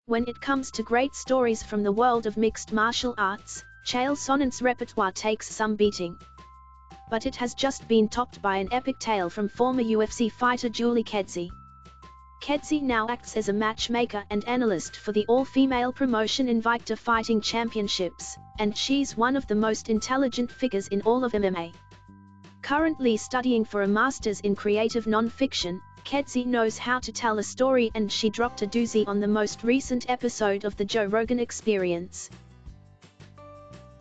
When it comes to great stories from the world of mixed martial arts, Chael Sonnen's repertoire takes some beating. But it has just been topped by an epic tale from former UFC fighter Julie Kedzie. Kedzie now acts as a matchmaker and analyst for the all-female promotion Invicta Fighting Championships, and she's one of the most intelligent figures in all of MMA. Currently studying for a master's in creative non-fiction, Kedzie knows how to tell a story, and she dropped a doozy on the most recent episode of the Joe Rogan Experience.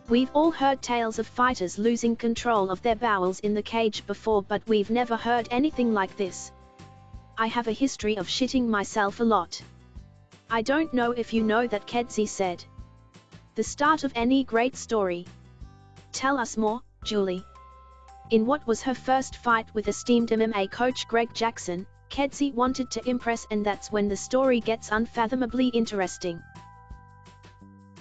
We've all heard tales of fighters losing control of their bowels in the cage before, but we've never heard anything like this. I have a history of shitting myself a lot. I don't know if you know that, Kedzie said. The start of any great story. Tell us more, Julie. In what was her first fight with esteemed MMA coach Greg Jackson, Kedzie wanted to impress, and that's when the story gets unfathomably interesting.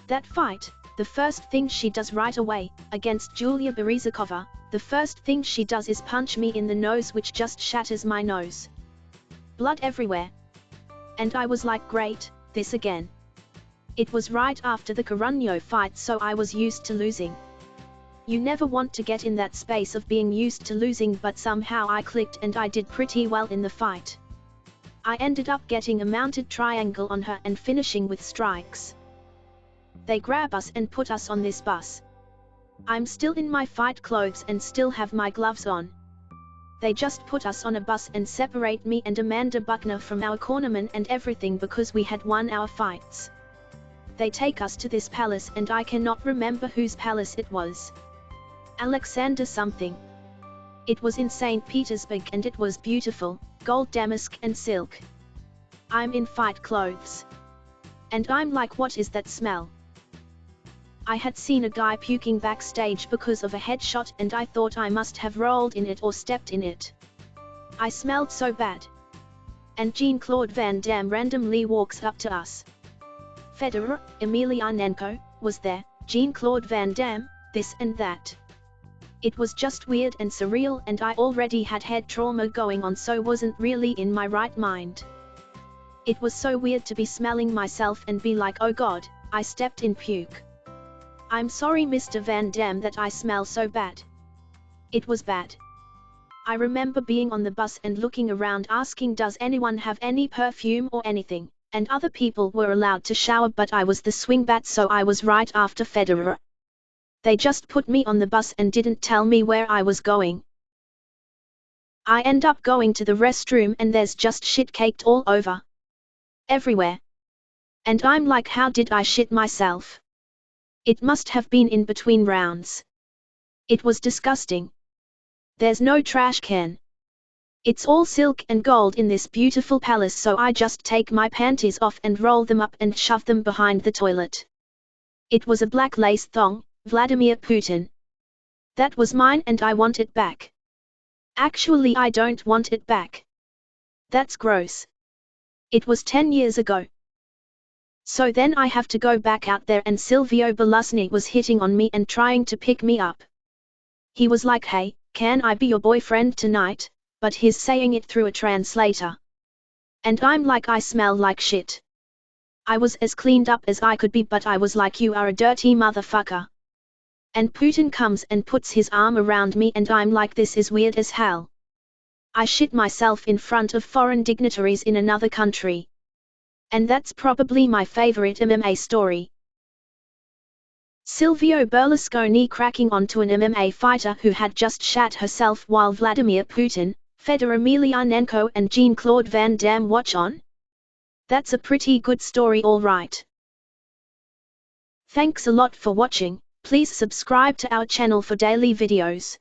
That fight, the first thing she does right away, against Julia Berizakova, the first thing she does is punch me in the nose, which just shatters my nose. Blood everywhere. And I was like, great, this again. It was right after the Carunno fight, so I was used to losing. You never want to get in that space of being used to losing, but somehow I clicked and I did pretty well in the fight. I ended up getting a mounted triangle on her and finishing with strikes. They grab us and put us on this bus. I'm still in my fight clothes and still have my gloves on. They just put us on a bus and separate me and Amanda Buckner from our cornerman and everything because we had won our fights. They take us to this palace, and I cannot remember whose palace it was. Alexander something. It was in St. Petersburg and it was beautiful, gold damask and silk. I'm in fight clothes. And I'm like, what is that smell? I had seen a guy puking backstage because of a headshot, and I thought I must have rolled in it or stepped in it. I smelled so bad. And Jean-Claude Van Damme randomly walks up to us. Federer, Emelianenko, was there, Jean-Claude Van Damme, this and that. It was just weird and surreal, and I already had head trauma going on, so wasn't really in my right mind. It was so weird to be smelling myself and be like, oh god, I stepped in puke. I'm sorry, Mr. Van Damme, that I smell so bad. It was bad. I remember being on the bus and looking around asking, does anyone have any perfume or anything, and other people were allowed to shower, but I was the swingbat, so I was right after Federer. They just put me on the bus and didn't tell me where I was going. I end up going to the restroom and there's just shit caked all over. Everywhere. And I'm like, how did I shit myself? It must have been in between rounds. It was disgusting. There's no trash can. It's all silk and gold in this beautiful palace, so I just take my panties off and roll them up and shove them behind the toilet. It was a black lace thong, Vladimir Putin. That was mine and I want it back. Actually, I don't want it back. That's gross. It was 10 years ago. So then I have to go back out there, and Silvio Berlusconi was hitting on me and trying to pick me up. He was like, hey, can I be your boyfriend tonight? But he's saying it through a translator. And I'm like, I smell like shit. I was as cleaned up as I could be, but I was like, you are a dirty motherfucker. And Putin comes and puts his arm around me, and I'm like, this is weird as hell. I shit myself in front of foreign dignitaries in another country. And that's probably my favorite MMA story. Silvio Berlusconi cracking onto an MMA fighter who had just shat herself while Vladimir Putin, Fedor Emelianenko and Jean-Claude Van Damme watch on? That's a pretty good story, all right. Thanks a lot for watching. Please subscribe to our channel for daily videos.